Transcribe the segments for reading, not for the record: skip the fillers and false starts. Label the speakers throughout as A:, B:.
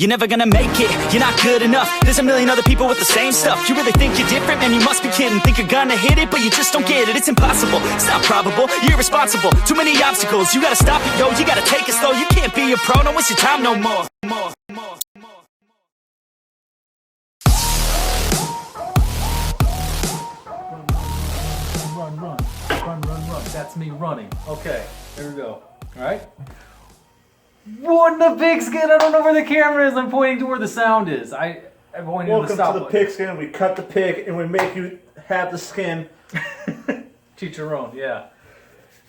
A: You're never gonna make it, you're not good enough. There's a million other people with the same stuff. You really think you're different? Man, you must be kidding. Think you're gonna hit it, but you just don't get it. It's impossible, it's not probable, you're irresponsible. Too many obstacles, you gotta stop it, yo. You gotta take it slow, you can't be a pro. Don't waste your time no more.
B: Run. That's me running. Okay, there we go. All right. What in the pigskin? I don't know where the camera is. I'm pointing to where the sound is. I'm pointing to the stop.
C: Welcome to the pigskin. We cut the pig and we make you have the skin.
B: Chicharron, yeah.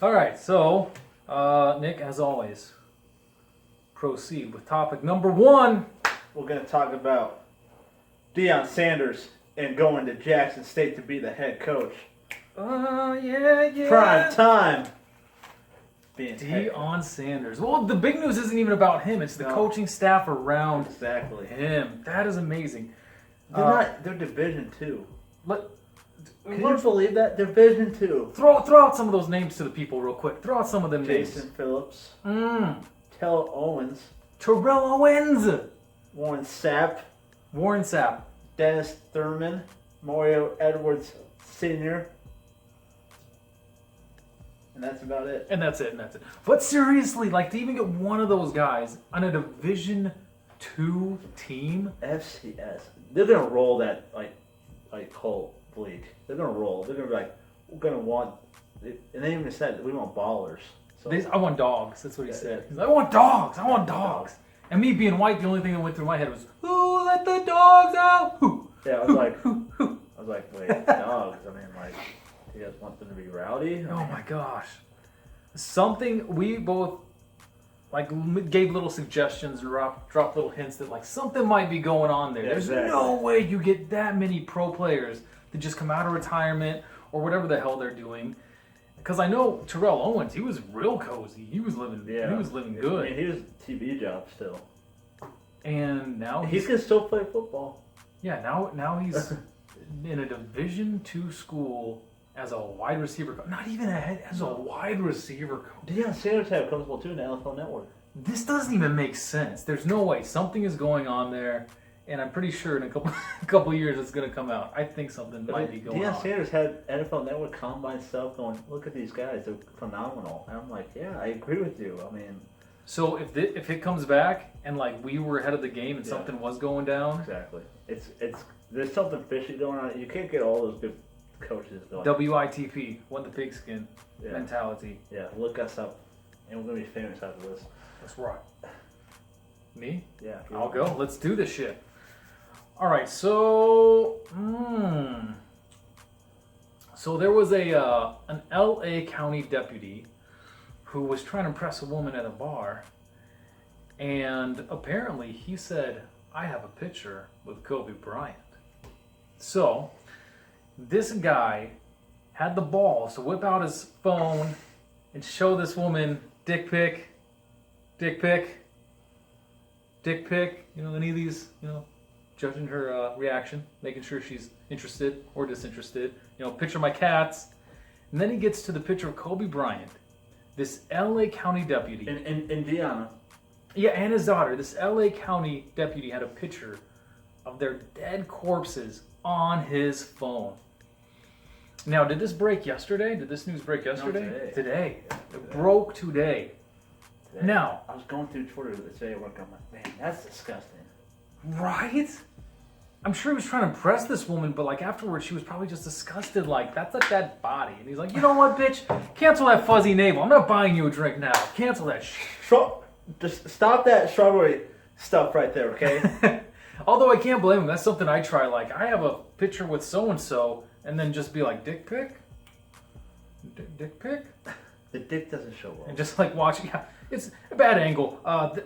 B: All right, so Nick, as always, proceed with topic number 1.
C: We're going to talk about Deion Sanders and going to Jackson State to be the head coach.
B: Yeah.
C: Prime time.
B: Deion Sanders. Well, the big news isn't even about him. It's the coaching staff around him. That is amazing.
C: They're Division 2. Can you
B: Let's
C: believe that? Division 2.
B: throw out some of those names to the people real quick. Throw out some of them
C: Jason
B: names.
C: Phillips.
B: Terrell
C: Owens.
B: Owens.
C: Warren Sapp. Dennis Thurman. Mario Edwards Sr. And that's about it.
B: And that's it. But seriously, like, to even get one of those guys on a Division 2 team,
C: FCS, they're gonna roll that like whole league. They're gonna roll. They're gonna be like, we're gonna want, and they even said we want ballers. So
B: I want dogs. That's what he said. He's like, I want dogs. And me being white, the only thing that went through my head was, "Who let the dogs out?"
C: Yeah, I was like, wait, dogs. I mean, like, you guys want them to be rowdy?
B: Oh my gosh. Something we both gave little suggestions and dropped little hints that like something might be going on there.
C: Yeah,
B: There's
C: exactly.
B: no way you get that many pro players to just come out of retirement or whatever the hell they're doing. Because I know Terrell Owens, he was real cozy. He was living good.
C: I mean, he was TV job still.
B: And now
C: he can still play football.
B: Yeah, now he's in a Division 2 school as a wide receiver coach. Not even as a wide receiver coach.
C: Deion Sanders had a comfortable too in the NFL Network.
B: This doesn't even make sense. There's no way. Something is going on there, and I'm pretty sure in a couple years it's going to come out. I think something might be going on.
C: Deion Sanders had NFL Network combine stuff going, look at these guys, they're phenomenal. And I'm like, yeah, I agree with you. I mean...
B: So if it comes back and like we were ahead of the game and something was going down...
C: Exactly. There's something fishy going on. You can't get all those good coaches going.
B: WITP, want the pigskin mentality.
C: Yeah, look us up, and we're going to be famous after this.
B: That's right. Me?
C: Yeah.
B: I'll go. Let's do this shit. All right, so... So there was an L.A. County deputy who was trying to impress a woman at a bar, and apparently he said, I have a picture with Kobe Bryant. So, this guy had the balls to whip out his phone and show this woman dick pic, any of these, judging her reaction, making sure she's interested or disinterested, picture my cats. And then he gets to the picture of Kobe Bryant, this LA County deputy.
C: In Indiana.
B: Yeah, and his daughter. This LA County deputy had a picture of their dead corpses on his phone. Now, did this break yesterday? Did this news break yesterday?
C: No,
B: today. It broke today. Now,
C: I was going through Twitter today at work. I'm like, man, that's disgusting.
B: Right? I'm sure he was trying to impress this woman, but like afterwards, she was probably just disgusted. Like, that's a dead body. And he's like, you know what, bitch? Cancel that fuzzy navel. I'm not buying you a drink now. Cancel that shit.
C: Just stop that strawberry stuff right there, okay?
B: Although I can't blame him. That's something I try. Like, I have a picture with so-and-so, and then just be like, dick pic? Dick pic?
C: The dick doesn't show well.
B: And just like watching. Yeah, it's a bad angle.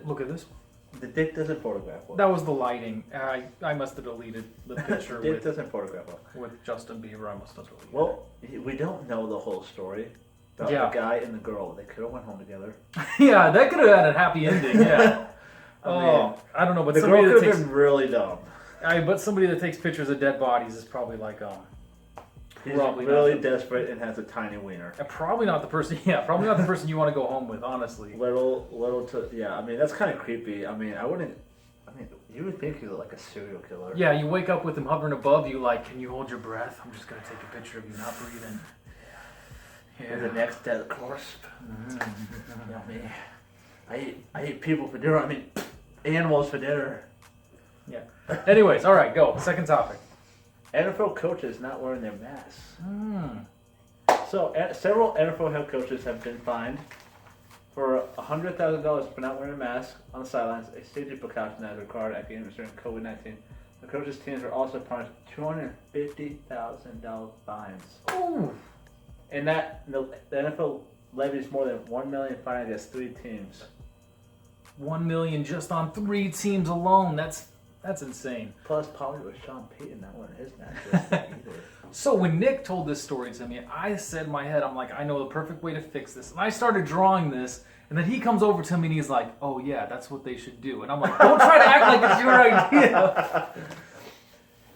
B: Look at this one.
C: The dick doesn't photograph well.
B: That was the lighting. I must have deleted the picture
C: The dick doesn't photograph well.
B: with Justin Bieber. I must have deleted it.
C: Well, we don't know the whole story about the guy and the girl. They could have went home together.
B: Yeah, that could have had a happy ending. Yeah. I don't know, but
C: the girl could have been really dumb.
B: But somebody that takes pictures of dead bodies is probably like
C: He's really desperate and has a tiny wiener.
B: Probably not the person. Yeah, probably not the person you want to go home with. Honestly.
C: Little to I mean, that's kind of creepy. I mean, You would think he looked like a serial killer.
B: Yeah, you wake up with him hovering above you, like, can you hold your breath? I'm just gonna take a picture of you not breathing.
C: Yeah. The next dead corpse. You know me. I eat people for dinner. I mean, animals for dinner.
B: Yeah. Anyways, all right, go. Second topic.
C: NFL coaches not wearing their masks. So, several NFL head coaches have been fined for $100,000 for not wearing a mask on the sidelines, a safety precaution that is required at games during COVID-19. The coaches' teams are also punished $250,000 fines.
B: Ooh.
C: And that the NFL levies more than $1 million fine against 3 teams.
B: $1 million just on 3 teams alone. That's insane.
C: Plus, probably with Sean Payton not wearing his mask either.
B: So when Nick told this story to me, I said in my head, I'm like, I know the perfect way to fix this. And I started drawing this, and then he comes over to me and he's like, oh yeah, that's what they should do. And I'm like, don't try to act like it's your idea.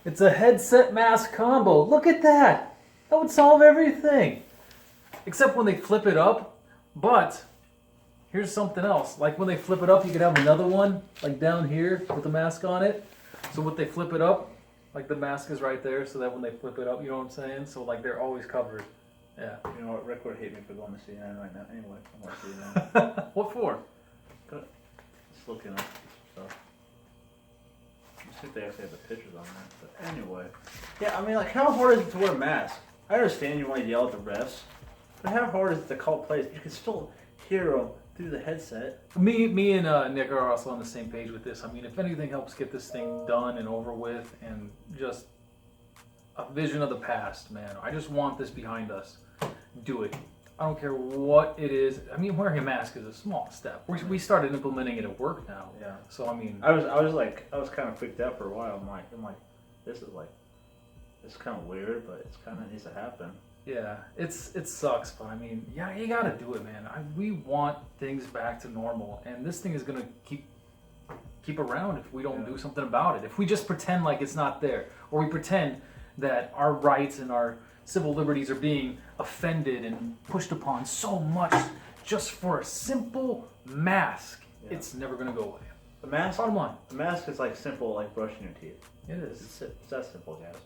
B: It's a headset mask combo. Look at that. That would solve everything. Except when they flip it up. But here's something else. Like when they flip it up, you could have another one, like down here with the mask on it. So when they flip it up, like the mask is right there, so that when they flip it up, you know what I'm saying? So like they're always covered. Yeah.
C: You know what? Rick would hate me for going to CNN right now. Anyway, I'm going to CNN.
B: What for?
C: Good. Just looking up stuff. Let's see if they actually have the pictures on that. But anyway. Yeah, I mean, like, how hard is it to wear a mask? I understand you want to yell at the refs, but how hard is it to call plays? You can still hear them through the headset.
B: Me and Nick are also on the same page with this. I mean, if anything helps get this thing done and over with and just a vision of the past, man. I just want this behind us. Do it. I don't care what it is. I mean, wearing a mask is a small step. We started implementing it at work now.
C: Yeah.
B: So, I mean...
C: I was kind of freaked out for a while. I'm like, this is like, it's kind of weird, but it's kind of needs to happen.
B: Yeah, it sucks, but I mean, yeah, you gotta do it, man. We want things back to normal, and this thing is gonna keep around if we don't do something about it. If we just pretend like it's not there, or we pretend that our rights and our civil liberties are being offended and pushed upon so much just for a simple mask, it's never gonna go away.
C: The mask,
B: bottom line.
C: The mask is like simple, like brushing your teeth.
B: It is.
C: It's that simple, guys.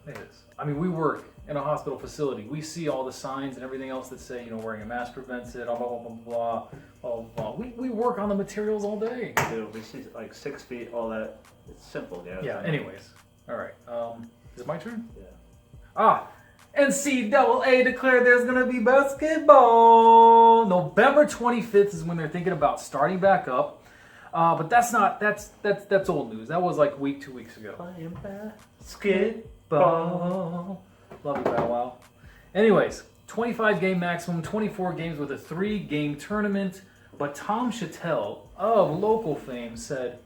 B: It is. I mean, we work in a hospital facility. We see all the signs and everything else that say, wearing a mask prevents it, blah, blah, blah, blah, blah, blah. We work on the materials all day.
C: Dude, we see like 6 feet, all that. It's simple, guys.
B: Yeah, anyways. All right. Is it my turn?
C: Yeah.
B: NCAA declared there's going to be basketball. November 25th is when they're thinking about starting back up. But that's old news. That was like 2 weeks ago.
C: Playing
B: basketball. Love you, Bow Wow. Anyways, 25 game maximum, 24 games with a 3-game tournament. But Tom Chattel of local fame said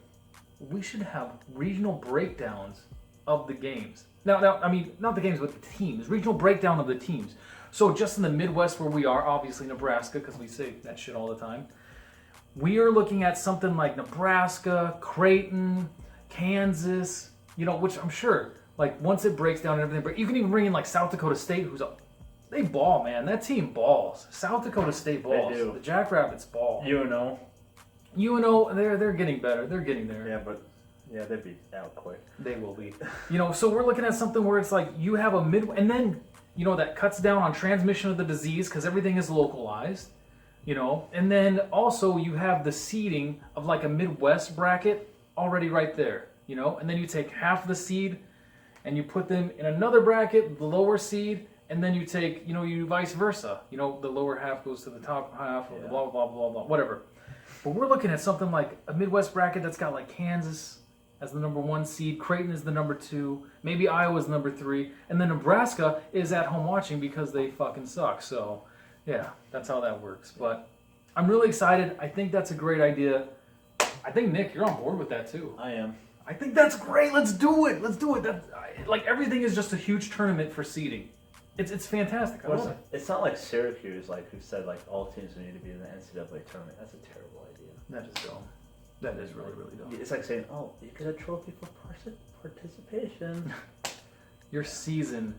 B: we should have regional breakdowns of the games. Now, I mean, not the games with the teams, regional breakdown of the teams. So just in the Midwest where we are, obviously Nebraska, because we say that shit all the time, we are looking at something like Nebraska, Creighton, Kansas, which I'm sure, like, once it breaks down and everything, but you can even bring in, like, South Dakota State, they ball, man. That team balls. South Dakota State balls.
C: They do.
B: The Jackrabbits ball.
C: UNO,
B: they're getting better. They're getting there.
C: Yeah, but... yeah, they'd be out quick.
B: They will be. So we're looking at something where it's like you have a and then, that cuts down on transmission of the disease because everything is localized, and then also you have the seeding of like a Midwest bracket already right there, and then you take half the seed and you put them in another bracket, the lower seed, and then you take, you vice versa. The lower half goes to the top half, of the blah, blah, blah, blah, whatever. But we're looking at something like a Midwest bracket that's got like Kansas as the number 1 seed, Creighton is the number 2, maybe Iowa's number 3, and then Nebraska is at home watching because they fucking suck. So, yeah, that's how that works. But I'm really excited. I think that's a great idea. I think, Nick, you're on board with that too.
C: I am.
B: I think that's great. Let's do it. Like, everything is just a huge tournament for seeding. It's fantastic. I love it.
C: It's not like Syracuse, like, who said, like, all teams need to be in the NCAA tournament. That's a terrible idea.
B: That is dumb. That is really, really dumb.
C: It's like saying, oh, you get a trophy for participation.
B: Your season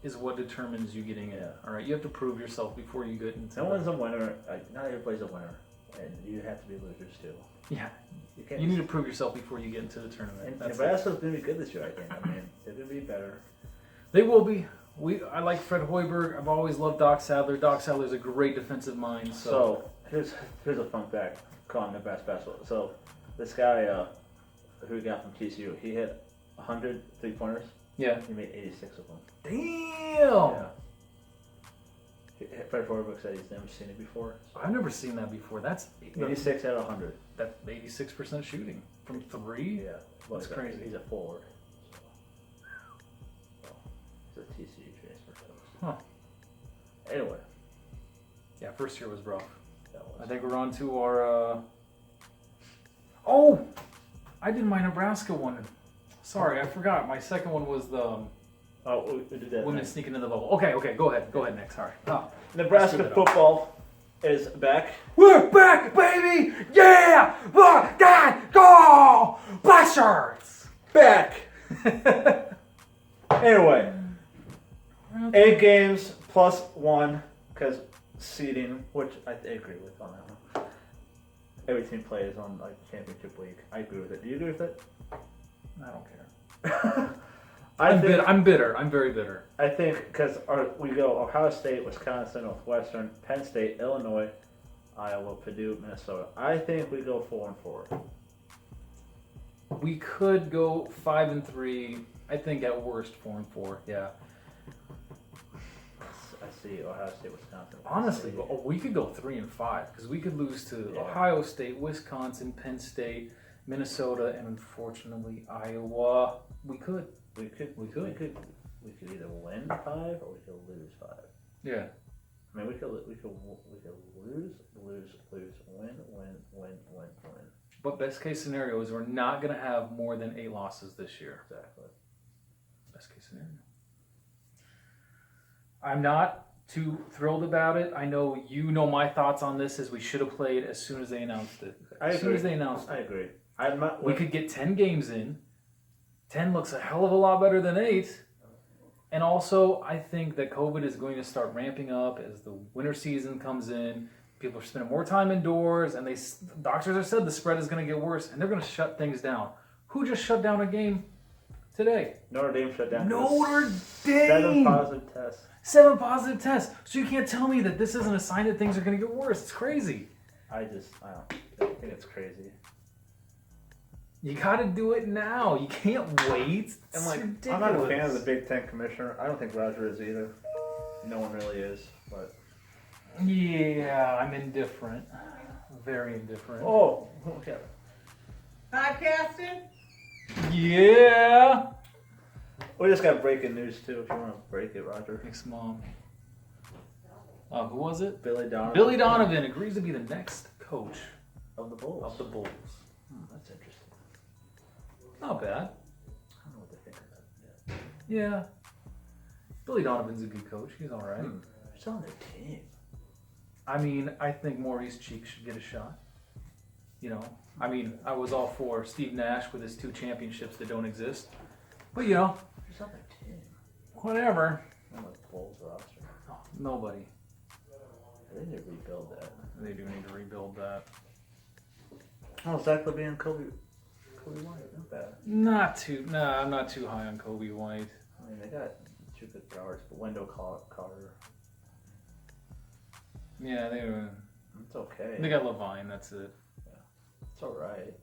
B: is what determines you getting in. All right, you have to prove yourself before you get into.
C: No one's a winner. Not everybody's a winner. and you have to be losers too.
B: Yeah.
C: can't.
B: You need to prove yourself before you get into the tournament.
C: And Nebraska's going to be good this year, I think. I mean, they're going to be better.
B: They will be. I like Fred Hoiberg. I've always loved Doc Sadler. Doc Sadler's a great defensive mind.
C: So here's a fun fact calling Nebraska basketball. So this guy who we got from TCU, he hit 100 3-pointers.
B: Yeah.
C: He made 86 of them.
B: Damn.
C: Yeah. Fred Hoiberg said he's never seen it before. So.
B: I've never seen that before. That's
C: 86 out of 100.
B: That's 86% shooting from 3.
C: Yeah,
B: well, that's crazy.
C: He's a forward. So he's a TCU transfer.
B: Huh.
C: Anyway.
B: Yeah, first year was rough.
C: That was.
B: I think we're on to our. Oh, I did my Nebraska one. Sorry, I forgot. My second one was the.
C: Oh, we did that.
B: Women
C: next.
B: sneaking in the bubble. Okay, go ahead. Go ahead next. Sorry. Oh,
C: Nebraska football is back.
B: We're back, baby! Yeah! Look, God, go! Black shirts!
C: Back! Anyway, 8 games plus 1 because seeding, which I agree with on that one. Every team plays on like championship week. I agree with it. Do you agree with it?
B: I don't care.
C: I'm
B: bitter. I'm very bitter.
C: I think because we go Ohio State, Wisconsin, Northwestern, Penn State, Illinois, Iowa, Purdue, Minnesota. I think we go 4-4.
B: We could go 5-3. I think at worst 4-4. Yeah.
C: I see Ohio State, Wisconsin.
B: Honestly, we could go 3-5 because we could lose to Ohio State, Wisconsin, Penn State, Minnesota, and unfortunately Iowa. We could.
C: We could either win 5 or we could lose 5.
B: Yeah.
C: I mean, we could lose, win.
B: But best case scenario is we're not going to have more than 8 losses this year.
C: Exactly.
B: Best case scenario. I'm not too thrilled about it. I know you know my thoughts on this is we should have played as soon as they announced it.
C: I
B: soon as they announced it.
C: I agree.
B: We could get 10 games in. 10 looks a hell of a lot better than 8. And also, I think that COVID is going to start ramping up as the winter season comes in. People are spending more time indoors, and doctors have said the spread is going to get worse, and they're going to shut things down. Who just shut down a game today?
C: Notre Dame shut down.
B: Notre Dame!
C: 7 positive tests.
B: 7 positive tests. So you can't tell me that this isn't a sign that things are going to get worse. It's crazy.
C: I think it's crazy.
B: You got to do it now. You can't wait.
C: And ridiculous. I'm not a fan of the Big Ten commissioner. I don't think Roger is either. No one really is, but.
B: Yeah, I'm indifferent. Very indifferent.
C: Oh, okay.
D: Podcasting?
B: Yeah.
C: We just got breaking news too. If you want to break it, Roger.
B: Thanks, Mom. Who was it?
C: Billy Donovan.
B: Billy Donovan agrees to be the next coach
C: of the Bulls. That's interesting.
B: Not bad.
C: I don't know what they think of that.
B: Yeah. Billy Donovan's a good coach. He's all right.
C: He's on their team.
B: I mean, I think Maurice Cheek should get a shot. You know, I mean, I was all for Steve Nash with his 2 championships that don't exist. But, you know.
C: He's on their team.
B: Whatever.
C: On the Bulls roster.
B: Oh, nobody.
C: They need to rebuild that.
B: They do need to rebuild that.
C: Oh, Zach LaVine and Kobe White. Not bad.
B: I'm not too high on Kobe White.
C: I mean, they got 2 good guards, but Wendell Carter.
B: Yeah,
C: It's okay.
B: they got Levine, that's it.
C: It's alright.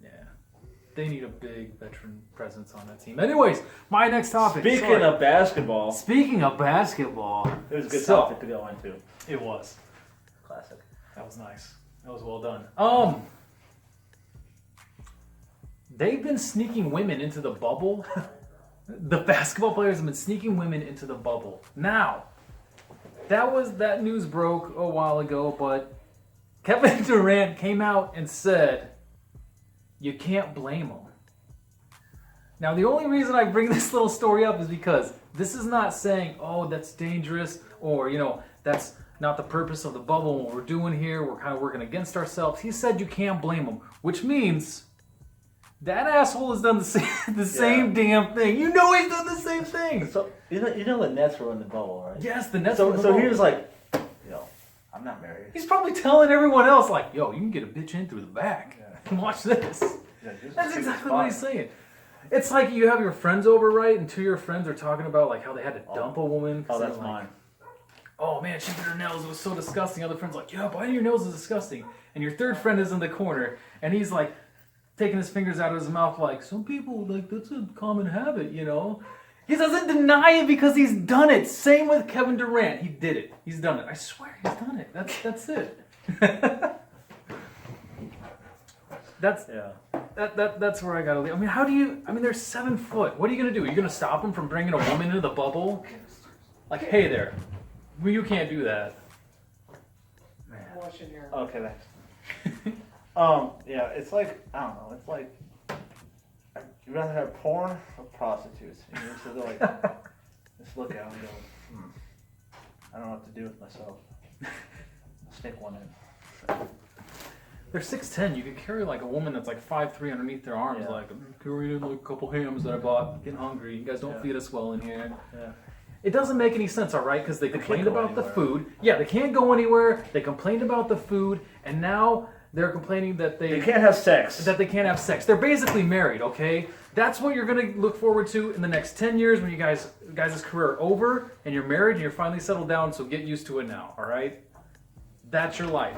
B: Yeah. They need a big veteran presence on that team. Anyways, my next topic.
C: Speaking of basketball.
B: It
C: was a good topic to go into.
B: It was.
C: Classic.
B: That was nice. That was well done. They've been sneaking women into the bubble. The basketball players have been sneaking women into the bubble. Now, that news broke a while ago, but Kevin Durant came out and said, you can't blame them. Now, the only reason I bring this little story up is because this is not saying, oh, that's dangerous, or, you know, that's not the purpose of the bubble. What we're doing here, we're kind of working against ourselves. He said you can't blame them, which means that asshole has done the same damn thing. You know he's done the same thing.
C: So you know the Nets were in the bubble, right?
B: Yes, the Nets were in the
C: So
B: bubble.
C: he was like, I'm not married.
B: He's probably telling everyone else, like, yo, you can get a bitch in through the back.
C: Yeah.
B: Watch this.
C: Yeah, just
B: That's
C: pick a
B: exactly
C: spot.
B: what he's saying. It's like you have your friends over, right? And two of your friends are talking about like how they had to dump a woman.
C: Oh, that's
B: like,
C: mine.
B: oh man, she bit her nails. It was so disgusting. Other friends like, yeah, biting your nails is disgusting. And your third friend is in the corner, and he's like taking his fingers out of his mouth, like some people like that's a common habit, you know. He doesn't deny it because he's done it. Same with Kevin Durant. He did it. He's done it. I swear he's done it. That's it. That's that's where I gotta leave. I mean, how do you? I mean, they're 7 foot. What are you gonna do? Are you gonna stop them from bringing a woman into the bubble? Like, hey there, well, you can't do that.
D: Washing hair.
C: Okay, thanks. Yeah, it's like, I don't know, it's like, you'd rather have porn or prostitutes. You know, so they're like, just look at them and go, I don't know what to do with myself. Stick one in.
B: They're 6'10". You could carry like a woman that's like 5'3" underneath their arms.
C: Yeah.
B: Like, I'm carrying like a couple hams that I bought. Getting hungry. You guys don't
C: Yeah.
B: feed us well in here.
C: Yeah.
B: It doesn't make any sense, all right? Because they complained
C: go
B: about the
C: anywhere.
B: food. Yeah, they can't go anywhere. They complained about the food, and now they're complaining that
C: They can't have sex.
B: that they can't have sex. They're basically married, okay? That's what you're gonna look forward to in the next 10 years when you guys' career are over and you're married and you're finally settled down. So get used to it now, all right? That's your life.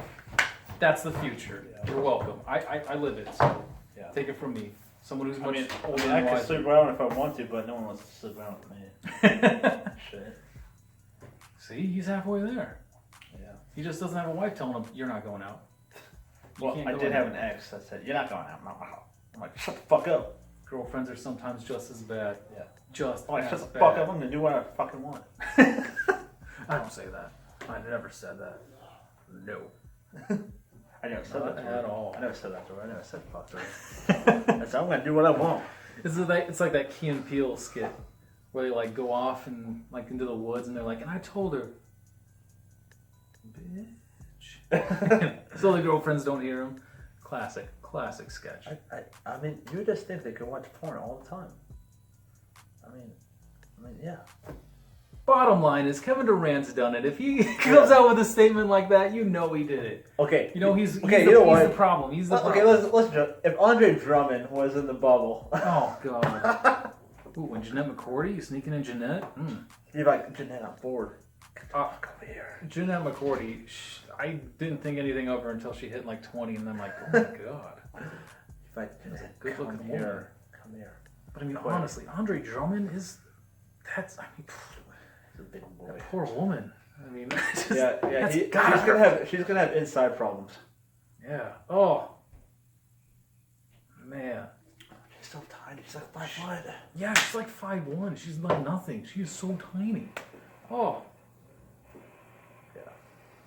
B: That's the future.
C: Yeah.
B: You're welcome. I live it. So
C: Yeah.
B: take it from me, someone who's
C: I
B: much
C: mean,
B: older
C: I
B: and
C: can
B: wiser.
C: sleep around if I want to, but no one wants to sleep around with me. Shit.
B: See, he's halfway there.
C: Yeah.
B: He just doesn't have a wife telling him you're not going out. You
C: Well,
B: can't
C: I
B: go
C: did have
B: anywhere.
C: an ex that said, "You're not going out." I'm like, "Shut the fuck up."
B: Girlfriends are sometimes just as bad.
C: Yeah.
B: Just
C: I'm like,
B: as
C: "Shut the
B: bad.
C: fuck up. I'm gonna do what I fucking want."
B: I don't say that. I never said that. No.
C: I never said
B: Not
C: that to her.
B: at all.
C: I never said that to her. I never said fuck to her. I said, "I'm gonna do what I want."
B: It's like that Key and Peele skit where they like go off and like into the woods and they're like, and I told her, bitch. So the girlfriends don't hear him. Classic sketch.
C: I mean, you just think they can watch porn all the time. I mean, yeah.
B: Bottom line is Kevin Durant's done it. If he comes out with a statement like that, you know he did it.
C: Okay.
B: You know he's
C: okay.
B: the,
C: You know
B: he's
C: what?
B: the problem. He's the
C: Okay,
B: problem.
C: let's jump. If Andre Drummond was in the bubble,
B: Oh god. Ooh, and Jeanette McCourty, you sneaking in Jeanette?
C: you're like, "Jeanette, I'm bored.
B: Uh,
C: Come here."
B: Jeanette McCourty, I didn't think anything of her until she hit like 20, and I'm like, oh my god.
C: You're like, "Jeanette,
B: good
C: come
B: looking
C: here. Come here."
B: But I mean,
C: Quick.
B: honestly, Andre Drummond that's, I mean,
C: He's a big boy.
B: that poor woman. I mean, just,
C: Yeah.
B: that's
C: She's
B: gotta
C: gonna
B: hurt.
C: have inside problems.
B: Yeah. Oh. Man.
C: She's so tiny. She's like 5 foot.
B: Yeah, she's like 5'1". She's like nothing. She is so tiny. Oh.
C: Yeah.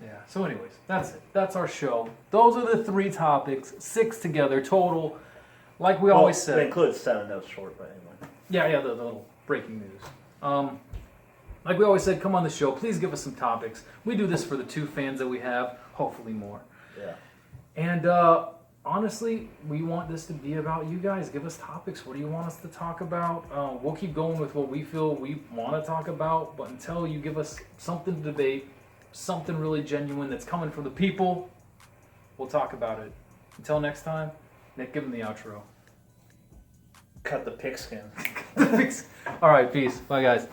B: Yeah. So anyways, that's it. That's our show. Those are the 3 topics, 6 together total. Like we always
C: They
B: said.
C: include 7 that was short, but anyway.
B: Yeah, the little breaking news. Like we always said, come on the show. Please give us some topics. We do this for the 2 fans that we have, hopefully more.
C: Yeah.
B: And honestly, we want this to be about you guys. Give us topics. What do you want us to talk about? We'll keep going with what we feel we want to talk about. But until you give us something to debate, something really genuine that's coming from the people, we'll talk about it. Until next time, Nick, give them the outro.
C: Cut the pigskin.
B: All right, peace. Bye, guys.